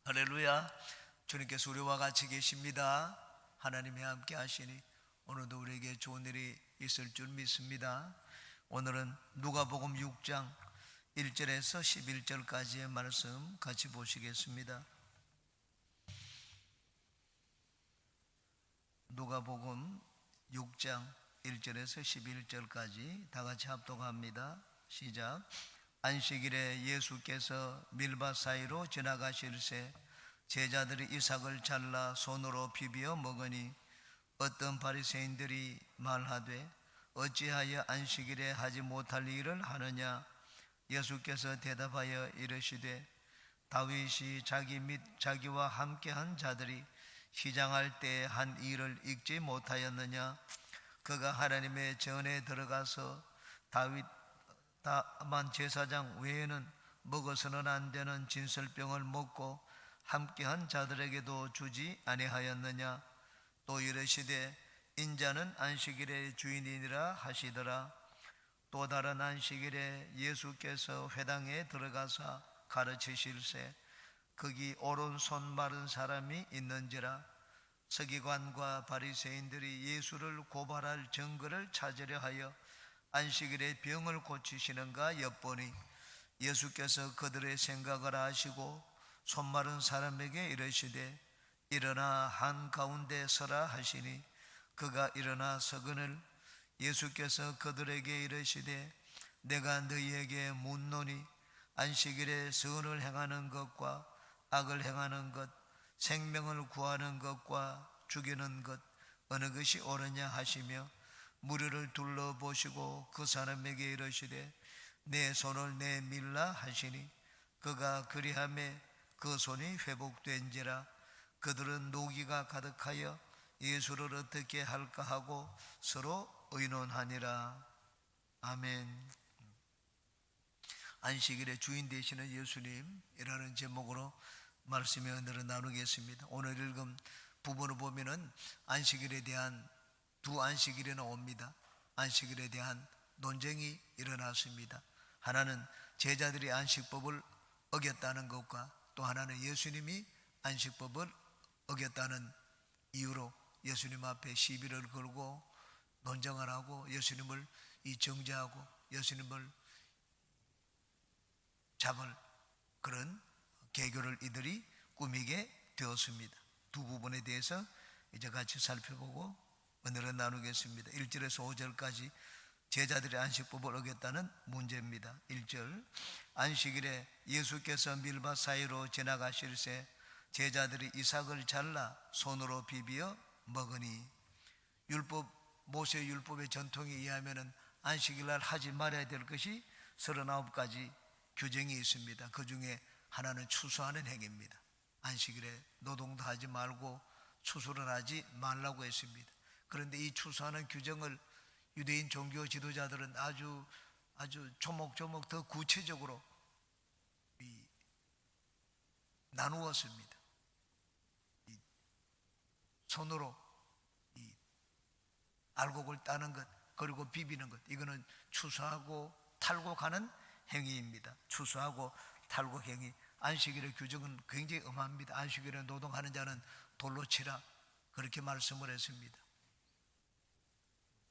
할렐루야. 주님께서 우리와 같이 계십니다. 하나님이 함께 하시니 오늘도 우리에게 좋은 일이 있을 줄 믿습니다. 오늘은 누가복음 6장 1절에서 11절까지의 말씀 같이 보시겠습니다. 누가복음 6장 1절에서 11절까지 다 같이 합독합니다. 시작. 안식일에 예수께서 밀밭 사이로 지나가실새 제자들이 이삭을 잘라 손으로 비비어 먹으니 어떤 바리새인들이 말하되 어찌하여 안식일에 하지 못할 일을 하느냐. 예수께서 대답하여 이르시되 다윗이 자기 및 자기와 함께한 자들이 시장할 때 한 일을 잊지 못하였느냐. 그가 하나님의 전에 들어가서 다만 제사장 외에는 먹어서는 안 되는 진설병을 먹고 함께한 자들에게도 주지 아니하였느냐. 또 이르시되 인자는 안식일의 주인이니라 하시더라. 또 다른 안식일에 예수께서 회당에 들어가사 가르치실새 거기 오른손 마른 사람이 있는지라. 서기관과 바리새인들이 예수를 고발할 증거를 찾으려 하여 안식일에 병을 고치시는가 엿보니 예수께서 그들의 생각을 아시고 손 마른 사람에게 이르시되 일어나 한가운데 서라 하시니 그가 일어나 서거늘 예수께서 그들에게 이르시되 내가 너희에게 묻노니 안식일에 선을 행하는 것과 악을 행하는 것, 생명을 구하는 것과 죽이는 것 어느 것이 옳으냐 하시며 무리를 둘러보시고 그 사람에게 이르시되 내 손을 내밀라 하시니 그가 그리하매 그 손이 회복된지라. 그들은 노기가 가득하여 예수를 어떻게 할까 하고 서로 의논하니라. 아멘. 안식일의 주인 되시는 예수님이라는 제목으로 말씀의 은혜를 나누겠습니다. 오늘 읽은 부분을 보면은 안식일에 대한 두 안식일이 나옵니다. 안식일에 대한 논쟁이 일어났습니다. 하나는 제자들이 안식법을 어겼다는 것과 또 하나는 예수님이 안식법을 어겼다는 이유로 예수님 앞에 시비를 걸고 논쟁을 하고 예수님을 정죄하고 예수님을 잡을 그런 계교를 이들이 꾸미게 되었습니다. 두 부분에 대해서 이제 같이 살펴보고 오늘은 나누겠습니다. 1절에서 5절까지 제자들이 안식법을 어겼다는 문제입니다. 1절 안식일에 예수께서 밀밭 사이로 지나가실새 제자들이 이삭을 잘라 손으로 비비어 먹으니 모세 율법의 전통에 의하면 안식일날 하지 말아야 될 것이 39가지 규정이 있습니다. 그 중에 하나는 추수하는 행위입니다. 안식일에 노동도 하지 말고 추수를 하지 말라고 했습니다. 그런데 이 추수하는 규정을 유대인 종교 지도자들은 아주 조목조목 더 구체적으로 나누었습니다. 손으로 알곡을 따는 것 그리고 비비는 것 이거는 추수하고 탈곡하는 행위입니다. 추수하고 탈곡 행위. 안식일의 규정은 굉장히 엄합니다. 안식일에 노동하는 자는 돌로 치라 그렇게 말씀을 했습니다.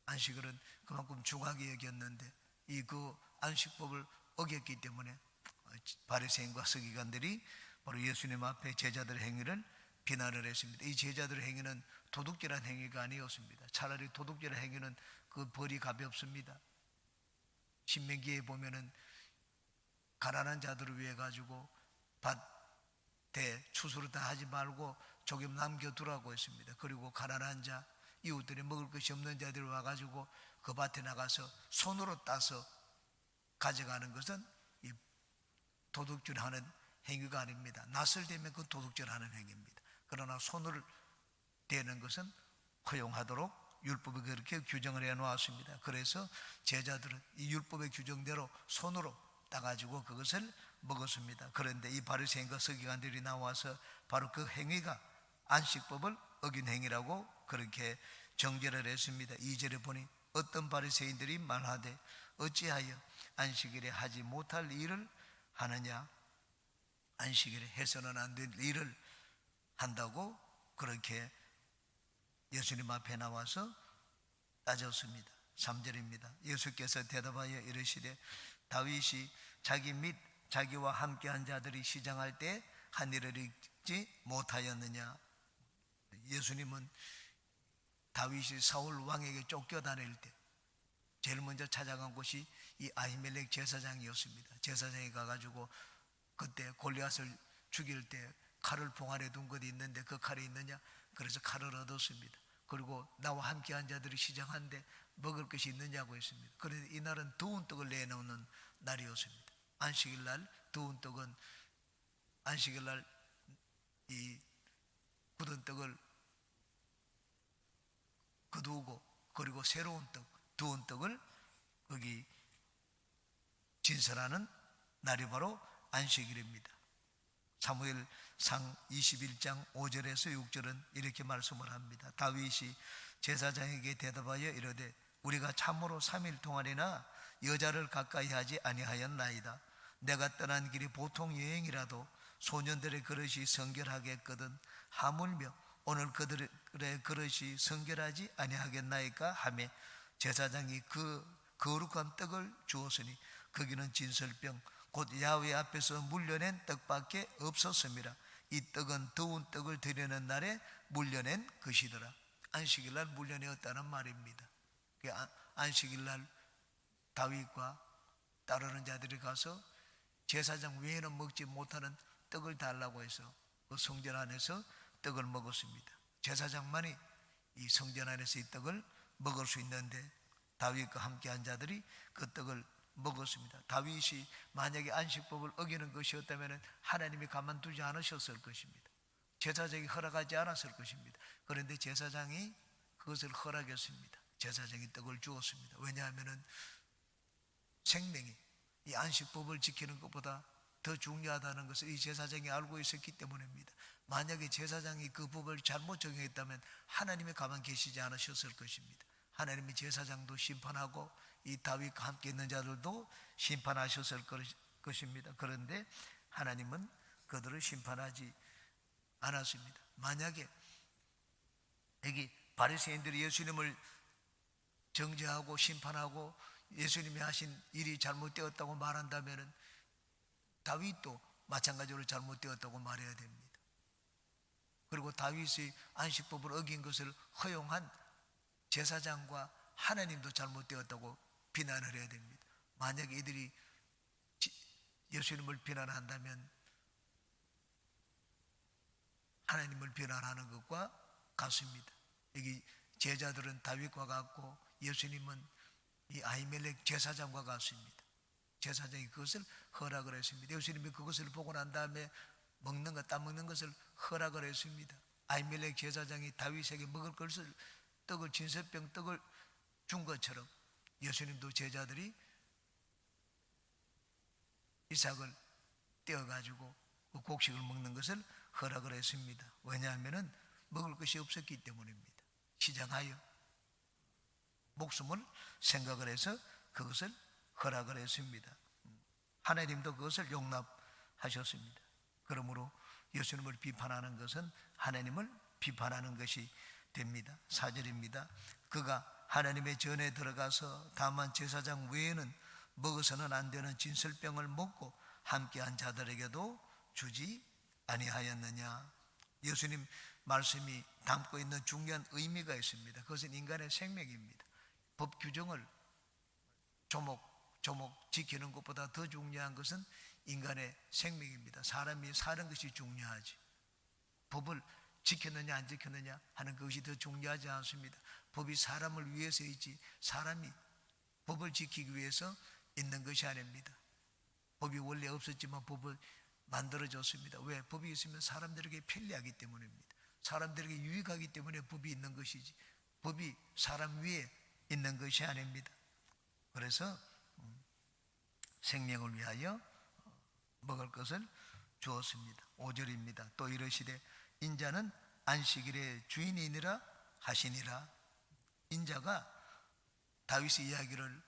안식일은 그만큼 중하게 여겼는데 그 안식법을 어겼기 때문에 바리새인과 서기관들이 바로 예수님 앞에 제자들의 행위를 비난을 했습니다. 이 제자들의 행위는 도둑질한 행위가 아니었습니다. 차라리 도둑질한 행위는 그 벌이 가볍습니다. 신명기에 보면은 가난한 자들을 위해 가지고 밭에 추수를 다 하지 말고 조금 남겨두라고 했습니다. 그리고 가난한 자 이웃들이 먹을 것이 없는 자들이 와가지고 그 밭에 나가서 손으로 따서 가져가는 것은 이 도둑질하는 행위가 아닙니다. 낯을 대면 그 도둑질하는 행위입니다. 그러나 손을 대는 것은 허용하도록 율법이 그렇게 규정을 해놓았습니다. 그래서 제자들은 이 율법의 규정대로 손으로 따가지고 그것을 먹었습니다. 그런데 이 바리새인과 서기관들이 나와서 바로 그 행위가 안식법을 어긴 행위라고 그렇게 정죄를 했습니다. 2절에 보니 어떤 바리새인들이 말하되 어찌하여 안식일에 하지 못할 일을 하느냐. 안식일에 해서는 안 될 일을 한다고 그렇게 예수님 앞에 나와서 따졌습니다. 3절입니다. 예수께서 대답하여 이르시되 다윗이 자기 및 자기와 함께한 자들이 시장할 때 한 일을 잊지 못하였느냐. 예수님은 다윗이 사울 왕에게 쫓겨다닐 때 제일 먼저 찾아간 곳이 이 아히멜렉 제사장이었습니다. 제사장이 가가지고 그때 골리앗을 죽일 때 칼을 봉안에 둔 것이 있는데 그 칼이 있느냐? 그래서 칼을 얻었습니다. 그리고 나와 함께한 자들이 시장한데 먹을 것이 있느냐고 했습니다. 그래서 이날은 두운 떡을 내놓는 날이었습니다. 안식일날 두운 떡은 안식일날 이 굳은 떡을 거두고 그리고 새로운 떡, 두운 떡을 거기 진설하는 날이 바로 안식일입니다. 사무엘상 21장 5절에서 6절은 이렇게 말씀을 합니다. 다윗이 제사장에게 대답하여 이르되 우리가 참으로 3일 동안이나 여자를 가까이 하지 아니하였나이다. 내가 떠난 길이 보통 여행이라도 소년들의 그릇이 성결하겠거든 하물며 오늘 그들의 그릇이 성결하지 아니하겠나이까 하매 제사장이 그 거룩한 떡을 주었으니 거기는 진설병 곧 야훼 앞에서 물려낸 떡밖에 없었습니다. 이 떡은 더운 떡을 드리는 날에 물려낸 것이더라. 안식일날 물려내었다는 말입니다. 안식일날 다윗과 따르는 자들이 가서 제사장 외에는 먹지 못하는 떡을 달라고 해서 그 성전 안에서 떡을 먹었습니다. 제사장만이 이 성전 안에서 이 떡을 먹을 수 있는데 다윗과 함께한 자들이 그 떡을 먹었습니다. 다윗이 만약에 안식법을 어기는 것이었다면 하나님이 가만두지 않으셨을 것입니다. 제사장이 허락하지 않았을 것입니다. 그런데 제사장이 그것을 허락했습니다. 제사장이 떡을 주었습니다. 왜냐하면 생명이 이 안식법을 지키는 것보다 더 중요하다는 것을 이 제사장이 알고 있었기 때문입니다. 만약에 제사장이 그 법을 잘못 적용했다면 하나님이 가만 계시지 않으셨을 것입니다. 하나님이 제사장도 심판하고 이 다윗과 함께 있는 자들도 심판하셨을 것입니다. 그런데 하나님은 그들을 심판하지 않았습니다. 만약에 여기 바리새인들이 예수님을 정죄하고 심판하고 예수님이 하신 일이 잘못되었다고 말한다면 다윗도 마찬가지로 잘못되었다고 말해야 됩니다. 그리고 다윗의 안식법을 어긴 것을 허용한 제사장과 하나님도 잘못되었다고 비난을 해야 됩니다. 만약에 이들이 예수님을 비난한다면 하나님을 비난하는 것과 같습니다. 여기 제자들은 다윗과 같고 예수님은 이 아히멜렉 제사장과 같습니다. 제사장이 그것을 허락을 했습니다. 예수님이 그것을 보고 난 다음에 먹는 것, 따먹는 것을 허락을 했습니다. 아히멜렉 제사장이 다윗에게 먹을 것을 떡을 진설병 떡을 준 것처럼 예수님도 제자들이 이삭을 떼어가지고 그 곡식을 먹는 것을 허락을 했습니다. 왜냐하면 먹을 것이 없었기 때문입니다. 시장하여 목숨을 생각을 해서 그것을 허락을 했습니다. 하나님도 그것을 용납하셨습니다. 그러므로 예수님을 비판하는 것은 하나님을 비판하는 것이 됩니다. 4절입니다. 그가 하나님의 전에 들어가서 다만 제사장 외에는 먹어서는 안 되는 진설병을 먹고 함께한 자들에게도 주지 아니하였느냐. 예수님 말씀이 담고 있는 중요한 의미가 있습니다. 그것은 인간의 생명입니다. 법 규정을 조목조목 지키는 것보다 더 중요한 것은 인간의 생명입니다. 사람이 사는 것이 중요하지 법을 지켰느냐 안 지켰느냐 하는 것이 더 중요하지 않습니다. 법이 사람을 위해서이지 사람이 법을 지키기 위해서 있는 것이 아닙니다. 법이 원래 없었지만 법을 만들어졌습니다. 왜? 법이 있으면 사람들에게 편리하기 때문입니다. 사람들에게 유익하기 때문에 법이 있는 것이지 법이 사람 위에 있는 것이 아닙니다. 그래서 생명을 위하여 먹을 것을 주었습니다. 5절입니다. 또 이르시되 인자는 안식일의 주인이니라 하시니라. 인자가 다윗의 이야기를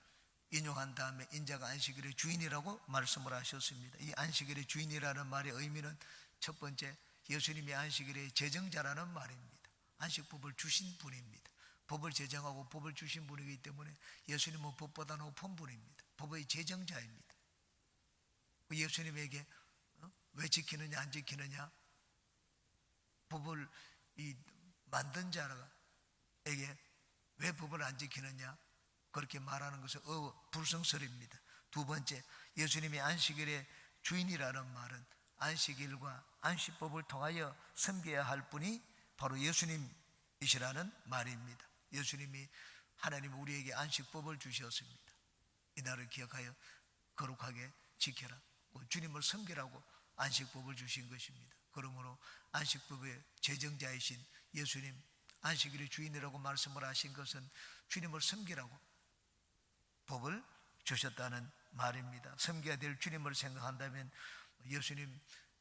인용한 다음에 인자가 안식일의 주인이라고 말씀을 하셨습니다. 이 안식일의 주인이라는 말의 의미는 첫 번째, 예수님이 안식일의 제정자라는 말입니다. 안식법을 주신 분입니다. 법을 제정하고 법을 주신 분이기 때문에 예수님은 법보다 높은 분입니다. 법의 제정자입니다. 예수님에게 왜 지키느냐 안 지키느냐, 법을 만든 자에게 왜 법을 안 지키느냐 그렇게 말하는 것은 불성설입니다. 두 번째, 예수님이 안식일의 주인이라는 말은 안식일과 안식법을 통하여 섬겨야 할 분이 바로 예수님이시라는 말입니다. 예수님이 하나님 우리에게 안식법을 주셨습니다. 이날을 기억하여 거룩하게 지켜라, 주님을 섬기라고 안식법을 주신 것입니다. 그러므로 안식법의 제정자이신 예수님, 안식일의 주인이라고 말씀을 하신 것은 주님을 섬기라고 법을 주셨다는 말입니다. 섬겨야 될 주님을 생각한다면 예수님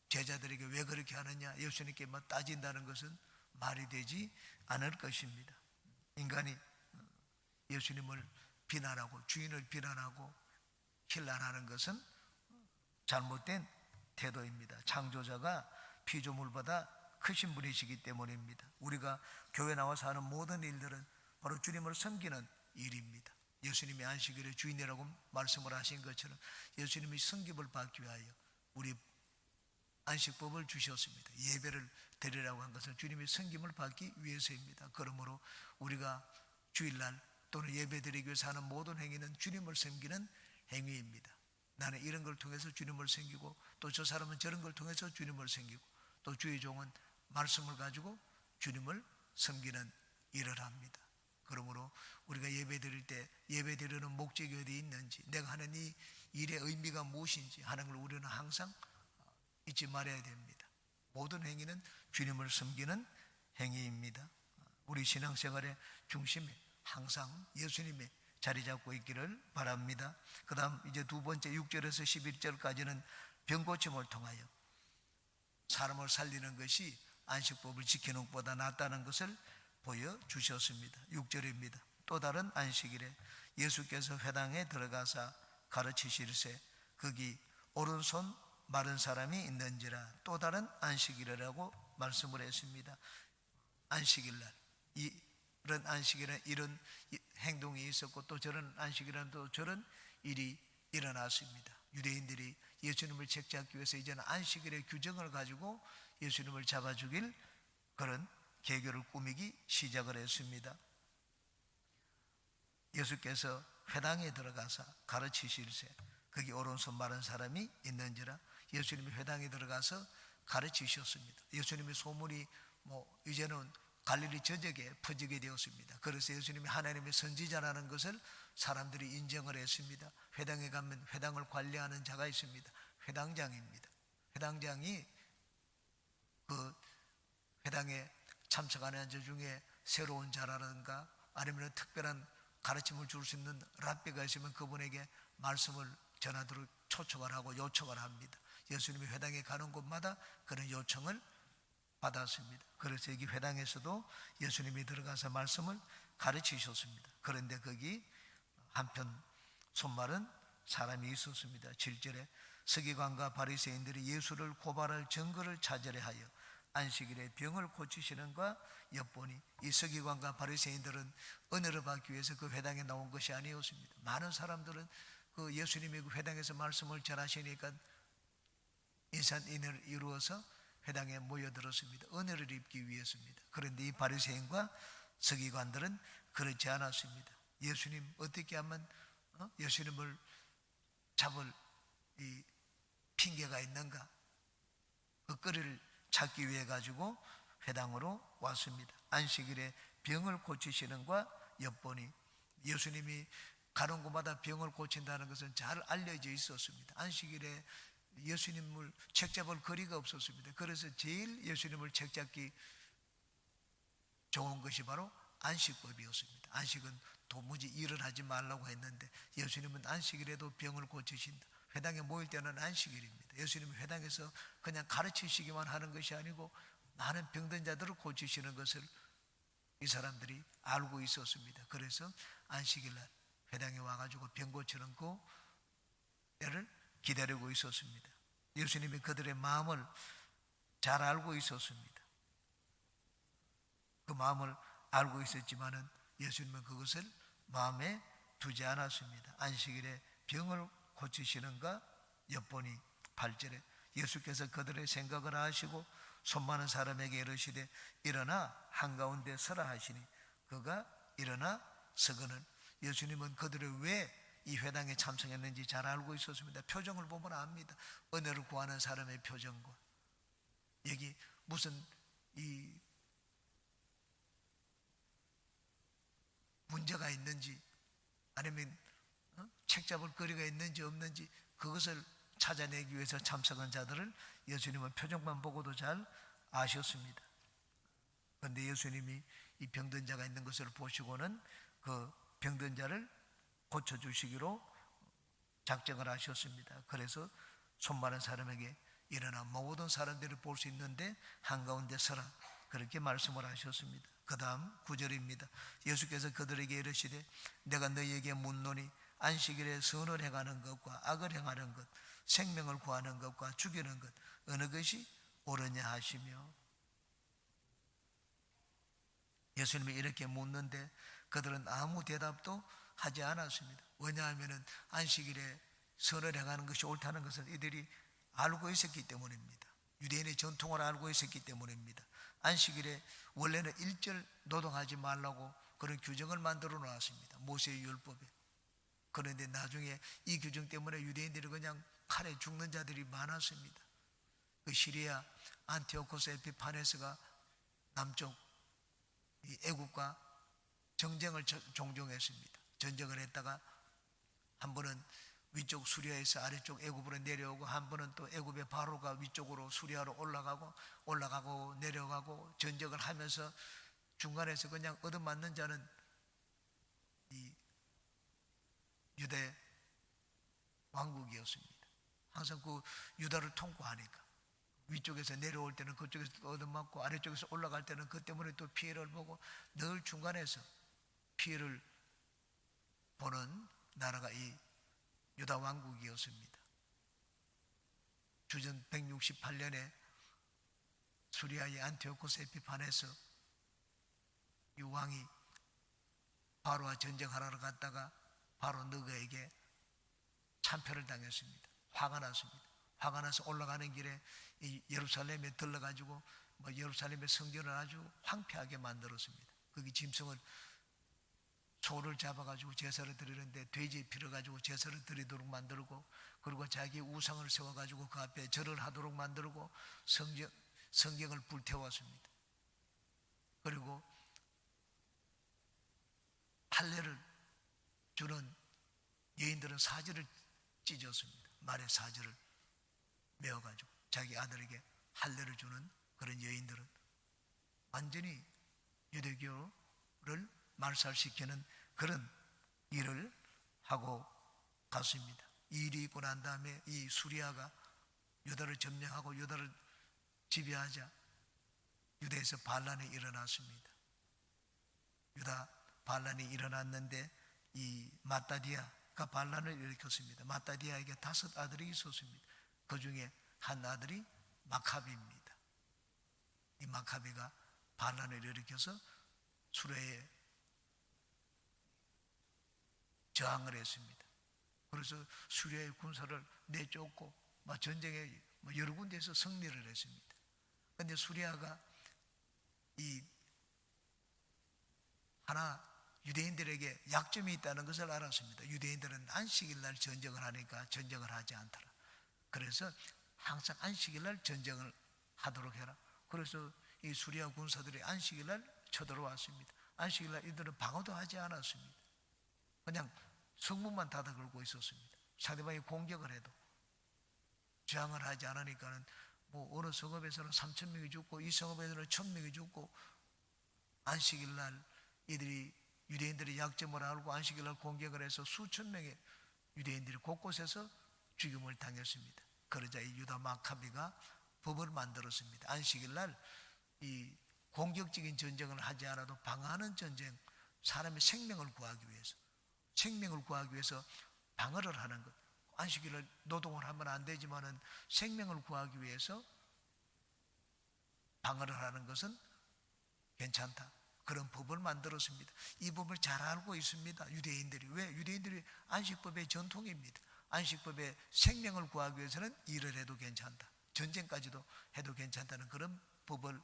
제자들에게 왜 그렇게 하느냐, 예수님께 따진다는 것은 말이 되지 않을 것입니다. 인간이 예수님을 비난하고 주인을 비난하고 힐난하는 것은 잘못된 태도입니다. 창조자가 피조물보다 크신 분이시기 때문입니다. 우리가 교회 나와서 하는 모든 일들은 바로 주님을 섬기는 일입니다. 예수님이 안식일의 주인이라고 말씀을 하신 것처럼 예수님이 섬김을 받기 위하여 우리 안식법을 주셨습니다. 예배를 드리라고 한 것은 주님이 섬김을 받기 위해서입니다. 그러므로 우리가 주일날 또는 예배 드리기 위해서 하는 모든 행위는 주님을 섬기는 행위입니다. 나는 이런 걸 통해서 주님을 섬기고, 또 저 사람은 저런 걸 통해서 주님을 섬기고, 또 주의 종은 말씀을 가지고 주님을 섬기는 일을 합니다. 그러므로 우리가 예배 드릴 때 예배 드리는 목적이 어디 있는지, 내가 하는 이 일의 의미가 무엇인지 하는 걸 우리는 항상 잊지 말아야 됩니다. 모든 행위는 주님을 섬기는 행위입니다. 우리 신앙생활의 중심에 항상 예수님의 자리 잡고 있기를 바랍니다. 그 다음 이제 두 번째 6절에서 11절까지는 병고침을 통하여 사람을 살리는 것이 안식법을 지키는 것보다 낫다는 것을 보여주셨습니다. 6절입니다. 또 다른 안식일에 예수께서 회당에 들어가사 가르치실세 거기 오른손 마른 사람이 있는지라. 또 다른 안식일이라고 말씀을 했습니다. 안식일날 이런 안식일에 이런 행동이 있었고, 또 저런 안식일에는 또 저런 일이 일어났습니다. 유대인들이 예수님을 책잡기 위해서 이제는 안식일의 규정을 가지고 예수님을 잡아주길 그런 계교를 꾸미기 시작을 했습니다. 예수께서 회당에 들어가서 가르치실세 거기 오른손 마른 사람이 있는지라. 예수님이 회당에 들어가서 가르치셨습니다. 예수님의 소문이 이제는 갈릴리 전역에 퍼지게 되었습니다. 그래서 예수님이 하나님의 선지자라는 것을 사람들이 인정을 했습니다. 회당에 가면 회당을 관리하는 자가 있습니다. 회당장입니다. 회당장이 그 회당에 참석하는 자 중에 새로운 자라든가 아니면 특별한 가르침을 줄 수 있는 랍비가 있으면 그분에게 말씀을 전하도록 초청을 하고 요청을 합니다. 예수님이 회당에 가는 곳마다 그런 요청을 받았습니다. 그래서 여기 회당에서도 예수님이 들어가서 말씀을 가르치셨습니다. 그런데 거기 한편 손마른 사람이 있었습니다. 7절에 서기관과 바리새인들이 예수를 고발할 증거를 찾으려 하여 안식일에 병을 고치시는 가 엿보니, 이 서기관과 바리새인들은 은혜를 받기 위해서 그 회당에 나온 것이 아니었습니다. 많은 사람들은 그 예수님이 그 회당에서 말씀을 전하시니까 인산인해를 이루어서 회당에 모여들었습니다. 은혜를 입기 위해서입니다. 그런데 이 바리새인과 서기관들은 그렇지 않았습니다. 예수님 어떻게 하면 예수님을 잡을 이 핑계가 있는가, 그 거리를 찾기 위해 가지고 회당으로 왔습니다. 안식일에 병을 고치시는 과 엿보니, 예수님이 가는 곳마다 병을 고친다는 것은 잘 알려져 있었습니다. 안식일에 예수님을 책잡을 거리가 없었습니다. 그래서 제일 예수님을 책잡기 좋은 것이 바로 안식법이었습니다. 안식은 도무지 일을 하지 말라고 했는데 예수님은 안식일에도 병을 고치신다. 회당에 모일 때는 안식일입니다. 예수님은 회당에서 그냥 가르치시기만 하는 것이 아니고 많은 병든 자들을 고치시는 것을 이 사람들이 알고 있었습니다. 그래서 안식일날 회당에 와가지고 병 고쳐놓고 때를 기다리고 있었습니다. 예수님이 그들의 마음을 잘 알고 있었습니다. 그 마음을 알고 있었지만은 예수님은 그것을 마음에 두지 않았습니다. 안식일에 병을 고치시는가 엿보니 8절에 예수께서 그들의 생각을 아시고 손 많은 사람에게 이르시되 일어나 한가운데 서라 하시니 그가 일어나 서거늘. 예수님은 그들을 왜 이 회당에 참석했는지 잘 알고 있었습니다. 표정을 보면 압니다. 은혜를 구하는 사람의 표정과 여기 무슨 이 문제가 있는지 아니면 책 잡을 거리가 있는지 없는지 그것을 찾아내기 위해서 참석한 자들을 예수님은 표정만 보고도 잘 아셨습니다. 그런데 예수님이 이 병든 자가 있는 것을 보시고는 그 병든 자를 고쳐주시기로 작정을 하셨습니다. 그래서 손 마른 사람에게 일어나 모든 사람들을 볼 수 있는데 한가운데 서라 그렇게 말씀을 하셨습니다. 그 다음 9절입니다. 예수께서 그들에게 이르시되 내가 너희에게 묻노니 안식일에 선을 행하는 것과 악을 행하는 것 생명을 구하는 것과 죽이는 것 어느 것이 옳으냐 하시며 예수님이 이렇게 묻는데 그들은 아무 대답도 하지 않았습니다. 왜냐하면 안식일에 선을 행하는 것이 옳다는 것을 이들이 알고 있었기 때문입니다. 유대인의 전통을 알고 있었기 때문입니다. 안식일에 원래는 일절 노동하지 말라고 그런 규정을 만들어 놓았습니다. 모세의 율법에. 그런데 나중에 이 규정 때문에 유대인들이 그냥 칼에 죽는 자들이 많았습니다. 그 시리아 안티오코스 에피파네스가 남쪽 애국과 정쟁을 종종 했습니다. 전쟁을 했다가 한 번은 위쪽 수리아에서 아래쪽 애굽으로 내려오고 한 번은 또 애굽의 바로가 위쪽으로 수리아로 올라가고 내려가고 전쟁을 하면서 중간에서 그냥 얻어맞는 자는 이 유대 왕국이었습니다. 항상 그 유다를 통과하니까 위쪽에서 내려올 때는 그쪽에서 또 얻어맞고 아래쪽에서 올라갈 때는 그 때문에 또 피해를 보고 늘 중간에서 피해를 보는 나라가 이 유다 왕국이었습니다. 주전 168년에 수리아의 안티오코스 에피파네스 이 왕이 바로와 전쟁하러 갔다가 바로 느그에게 참패를 당했습니다. 화가 났습니다. 화가 나서 올라가는 길에 이 예루살렘에 들러가지고 예루살렘의 성전을 아주 황폐하게 만들었습니다. 거기 짐승을 소를 잡아가지고 제사를 드리는데 돼지 피를 가지고 제사를 드리도록 만들고 그리고 자기 우상을 세워가지고 그 앞에 절을 하도록 만들고 성경을 불태웠습니다. 그리고 할례를 주는 여인들은 사지를 찢었습니다. 말의 사지를 메어가지고 자기 아들에게 할례를 주는 그런 여인들은 완전히 유대교를 말살시키는 그런 일을 하고 갔습니다. 이 일이 있고 난 다음에 이 수리아가 유다를 점령하고 유다를 지배하자 유다에서 반란이 일어났습니다. 유다 반란이 일어났는데 이 마따디아가 반란을 일으켰습니다. 마따디아에게 5 아들이 있었습니다. 그 중에 한 아들이 마카비입니다. 이 마카비가 반란을 일으켜서 수레에 저항을 했습니다. 그래서 수리아의 군사를 내쫓고 전쟁에 여러 군데에서 승리를 했습니다. 그런데 수리아가 이 하나 유대인들에게 약점이 있다는 것을 알았습니다. 유대인들은 안식일 날 전쟁을 하니까 전쟁을 하지 않더라. 그래서 항상 안식일 날 전쟁을 하도록 해라. 그래서 이 수리아 군사들이 안식일 날 쳐들어왔습니다. 안식일 날 이들은 방어도 하지 않았습니다. 그냥 성문만 닫아 걸고 있었습니다. 상대방이 공격을 해도 저항을 하지 않으니까는 어느 성읍에서는 3,000명이 죽고 이 성읍에서는 1,000명이 죽고 안식일 날 이들이 유대인들의 약점을 알고 안식일 날 공격을 해서 수천 명의 유대인들이 곳곳에서 죽임을 당했습니다. 그러자 이 유다 마카비가 법을 만들었습니다. 안식일 날 이 공격적인 전쟁을 하지 않아도 방어하는 전쟁, 사람의 생명을 구하기 위해서 생명을 구하기 위해서 방어를 하는 것. 안식일을 노동을 하면 안 되지만은 생명을 구하기 위해서 방어를 하는 것은 괜찮다. 그런 법을 만들었습니다. 이 법을 잘 알고 있습니다. 유대인들이. 왜? 유대인들이 안식법의 전통입니다. 안식법의 생명을 구하기 위해서는 일을 해도 괜찮다. 전쟁까지도 해도 괜찮다는 그런 법을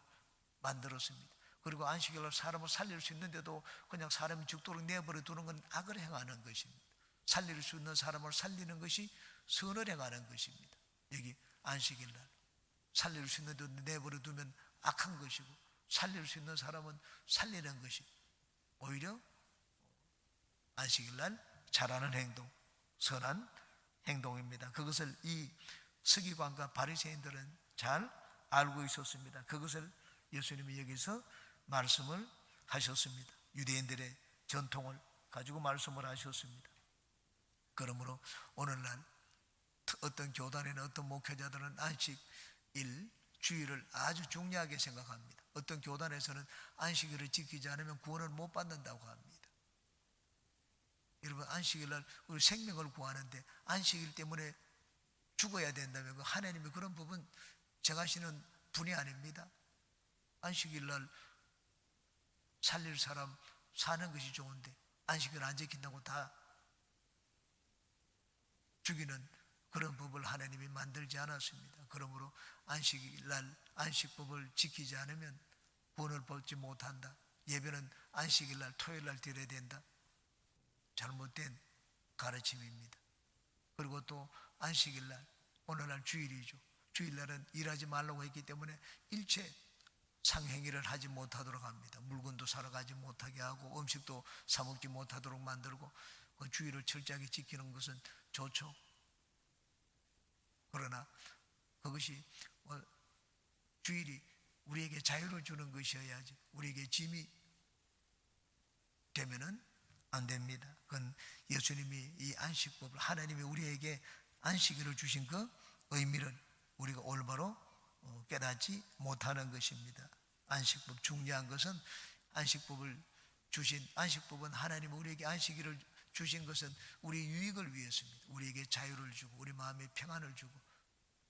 만들었습니다. 그리고 안식일로 사람을 살릴 수 있는데도 그냥 사람이 죽도록 내버려 두는 건 악을 행하는 것입니다. 살릴 수 있는 사람을 살리는 것이 선을 행하는 것입니다. 여기 안식일날 살릴 수 있는데 내버려 두면 악한 것이고, 살릴 수 있는 사람은 살리는 것이 오히려 안식일날 잘하는 행동, 선한 행동입니다. 그것을 이 서기관과 바리새인들은 잘 알고 있었습니다. 그것을 예수님이 여기서 말씀을 하셨습니다. 유대인들의 전통을 가지고 말씀을 하셨습니다. 그러므로 오늘날 어떤 교단이나 어떤 목회자들은 안식일, 주일을 아주 중요하게 생각합니다. 어떤 교단에서는 안식일을 지키지 않으면 구원을 못 받는다고 합니다. 여러분, 안식일날 우리 생명을 구하는데 안식일 때문에 죽어야 된다면 하나님이 그런 부분 정하시는 분이 아닙니다. 안식일날 살릴 사람 사는 것이 좋은데 안식일 안 지킨다고 다 죽이는 그런 법을 하나님이 만들지 않았습니다. 그러므로 안식일날 안식법을 지키지 않으면 구원을 받지 못한다. 예배는 안식일날 토요일날 드려야 된다. 잘못된 가르침입니다. 그리고 또 안식일날, 오늘날 주일이죠. 주일날은 일하지 말라고 했기 때문에 일체 상행위를 하지 못하도록 합니다. 물건도 사러 가지 못하게 하고 음식도 사 먹지 못하도록 만들고, 그 주일을 철저하게 지키는 것은 좋죠. 그러나 그것이 주일이 우리에게 자유를 주는 것이어야지 우리에게 짐이 되면은 안 됩니다. 그건 예수님이 이 안식법을, 하나님이 우리에게 안식일을 주신 그 의미를 우리가 올바로 깨닫지 못하는 것입니다. 안식법, 중요한 것은 안식법은 하나님이 우리에게 안식일을 주신 것은 우리 유익을 위해서입니다. 우리에게 자유를 주고 우리 마음에 평안을 주고,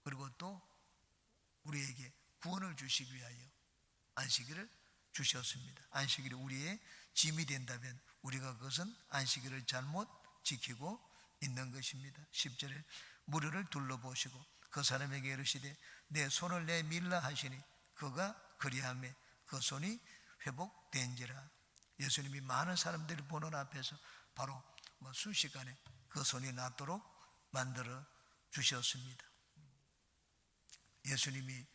그리고 또 우리에게 구원을 주시기 위하여 안식일을 주셨습니다. 안식일이 우리의 짐이 된다면 우리가 그것은 안식일을 잘못 지키고 있는 것입니다. 10절에 무리를 둘러보시고 그 사람에게 이르시되 내 손을 내밀라 하시니 그가 그리하매 그 손이 회복된지라. 예수님이 많은 사람들이 보는 앞에서 바로 순식간에 그 손이 낫도록 만들어 주셨습니다. 예수님이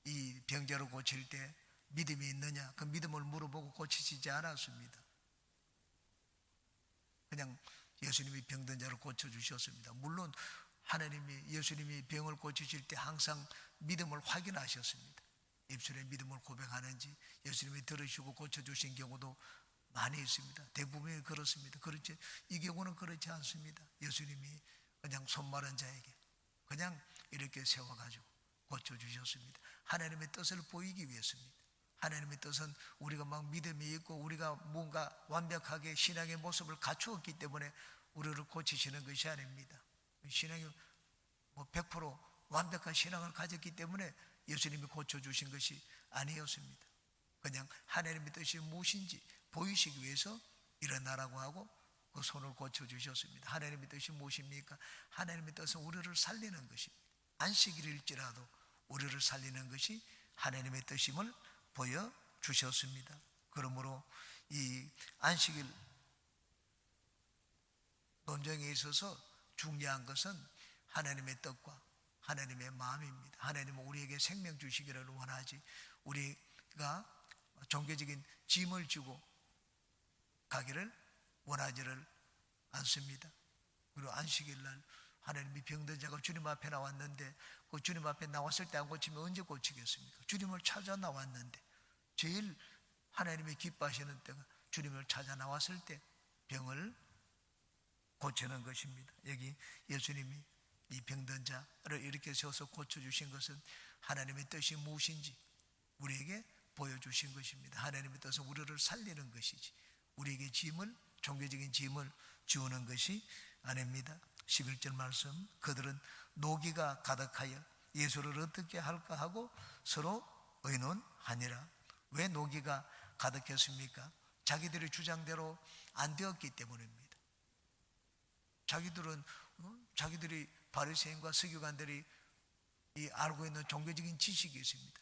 이 병자를 고칠 때 믿음이 있느냐, 그 믿음을 물어보고 고치시지 않았습니다. 그냥 예수님이 병든 자를 고쳐주셨습니다. 물론 하나님이, 예수님이 병을 고치실 때 항상 믿음을 확인하셨습니다. 입술에 믿음을 고백하는지 예수님이 들으시고 고쳐주신 경우도 많이 있습니다. 대부분이 그렇습니다. 그렇지, 이 경우는 그렇지 않습니다. 예수님이 그냥 손마른 자에게 그냥 이렇게 세워가지고 고쳐주셨습니다. 하나님의 뜻을 보이기 위해서입니다. 하나님의 뜻은 우리가 막 믿음이 있고 우리가 뭔가 완벽하게 신앙의 모습을 갖추었기 때문에 우리를 고치시는 것이 아닙니다. 신앙이 100% 완벽한 신앙을 가졌기 때문에 예수님이 고쳐주신 것이 아니었습니다. 그냥 하나님의 뜻이 무엇인지 보이시기 위해서 일어나라고 하고 그 손을 고쳐주셨습니다. 하나님의 뜻이 무엇입니까? 하나님의 뜻은 우리를 살리는 것입니다. 안식일일지라도 우리를 살리는 것이 하나님의 뜻임을 보여주셨습니다. 그러므로 이 안식일 논쟁에 있어서 중요한 것은 하나님의 뜻과 하나님의 마음입니다. 하나님은 우리에게 생명 주시기를 원하지 우리가 종교적인 짐을 지고 가기를 원하지를 않습니다. 그리고 안식일날 하나님이 병든 자가 주님 앞에 나왔는데 그 주님 앞에 나왔을 때 안 고치면 언제 고치겠습니까? 주님을 찾아 나왔는데 제일 하나님이 기뻐하시는 때가 주님을 찾아 나왔을 때 병을 고치는 것입니다. 여기 예수님이 이 병든 자를 이렇게 세워서 고쳐주신 것은 하나님의 뜻이 무엇인지 우리에게 보여주신 것입니다. 하나님의 뜻은 우리를 살리는 것이지 우리에게 짐을, 종교적인 짐을 지우는 것이 아닙니다. 11절 말씀, 그들은 노기가 가득하여 예수를 어떻게 할까 하고 서로 의논하니라. 왜 노기가 가득했습니까? 자기들의 주장대로 안 되었기 때문입니다. 자기들이 바리새인과 서기관들이 알고 있는 종교적인 지식이 있습니다.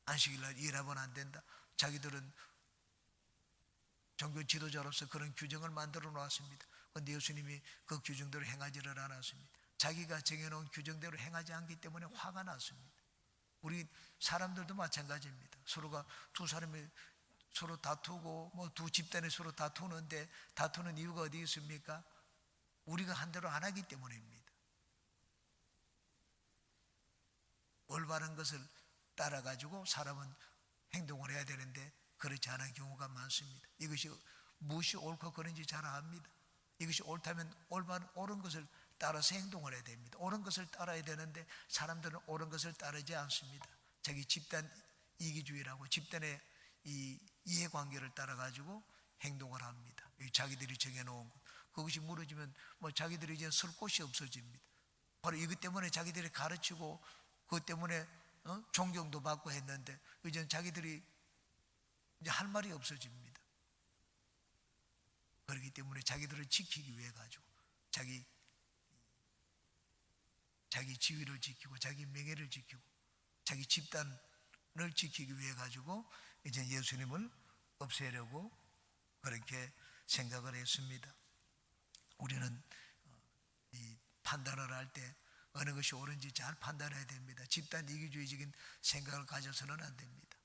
안식일날 일하면 안 된다. 자기들은 종교 지도자로서 그런 규정을 만들어 놓았습니다. 그런데 예수님이 그 규정대로 행하지를 않았습니다. 자기가 정해놓은 규정대로 행하지 않기 때문에 화가 났습니다. 우리 사람들도 마찬가지입니다. 서로가 두 사람이 서로 다투고 뭐 두 집단이 서로 다투는데 다투는 이유가 어디 있습니까? 우리가 한 대로 안 하기 때문입니다. 올바른 것을 따라가지고 사람은 행동을 해야 되는데 그렇지 않은 경우가 많습니다. 이것이 무엇이 옳고 그른지 잘 압니다. 이것이 옳다면 옳은 것을 따라서 행동을 해야 됩니다. 옳은 것을 따라야 되는데 사람들은 옳은 것을 따르지 않습니다. 자기 집단 이기주의라고 집단의 이 이해관계를 따라가지고 행동을 합니다. 자기들이 정해놓은 것, 그것이 무너지면 뭐 자기들이 이제 쓸 곳이 없어집니다. 바로 이것 때문에 자기들이 가르치고 그것 때문에 존경도 받고 했는데 이제는 자기들이 이제 할 말이 없어집니다. 그렇기 때문에 자기들을 지키기 위해 가지고 자기 지위를 지키고 자기 명예를 지키고 자기 집단을 지키기 위해 가지고 이제 예수님을 없애려고 그렇게 생각을 했습니다. 우리는 이 판단을 할 때 어느 것이 옳은지 잘 판단해야 됩니다. 집단 이기주의적인 생각을 가져서는 안 됩니다.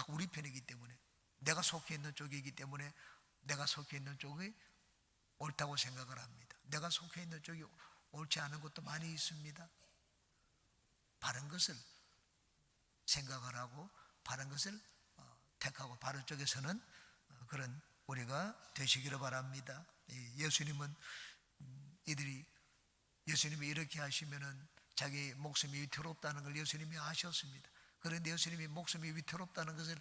우리 편이기 때문에, 내가 속해 있는 쪽이기 때문에 내가 속해 있는 쪽이 옳다고 생각을 합니다. 내가 속해 있는 쪽이 옳지 않은 것도 많이 있습니다. 바른 것을 생각을 하고 바른 것을 택하고 바른 쪽에서는 그런 우리가 되시기를 바랍니다. 예수님은 예수님이 이렇게 하시면은 자기 목숨이 위태롭다는 걸 예수님이 아셨습니다. 그런데 예수님이 목숨이 위태롭다는 것을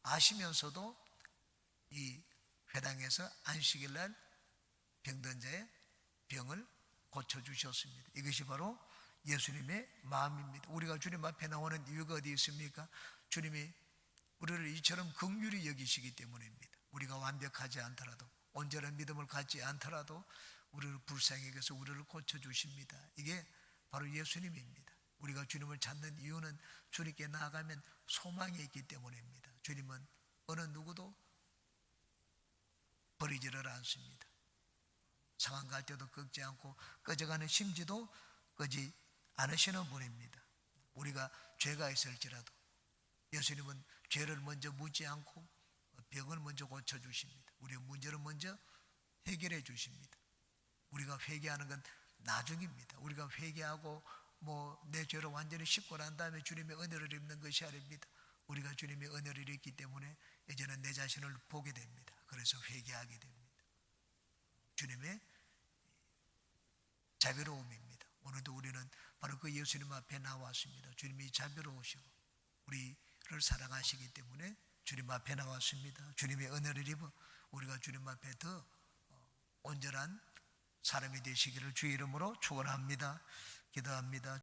아시면서도 이 회당에서 안식일 날 병든 자의 병을 고쳐주셨습니다. 이것이 바로 예수님의 마음입니다. 우리가 주님 앞에 나오는 이유가 어디 있습니까? 주님이 우리를 이처럼 긍휼히 여기시기 때문입니다. 우리가 완벽하지 않더라도, 온전한 믿음을 갖지 않더라도 우리를 불쌍히 여겨서 우리를 고쳐주십니다. 이게 바로 예수님입니다. 우리가 주님을 찾는 이유는 주님께 나아가면 소망이 있기 때문입니다. 주님은 어느 누구도 버리지를 않습니다. 상한 갈 때도 꺾지 않고 꺼져가는 심지도 끄지 않으시는 분입니다. 우리가 죄가 있을지라도 예수님은 죄를 먼저 묻지 않고 병을 먼저 고쳐주십니다. 우리의 문제를 먼저 해결해 주십니다. 우리가 회개하는 건 나중입니다. 우리가 회개하고 내 죄를 완전히 씻고 난 다음에 주님의 은혜를 입는 것이 아닙니다. 우리가 주님의 은혜를 입기 때문에 이제는 내 자신을 보게 됩니다. 그래서 회개하게 됩니다. 주님의 자비로움입니다. 오늘도 우리는 바로 그 예수님 앞에 나왔습니다. 주님이 자비로우시고 우리를 사랑하시기 때문에 주님 앞에 나왔습니다. 주님의 은혜를 입어 우리가 주님 앞에 더 온전한 사람이 되시기를 주의 이름으로 축원합니다. 기도합니다.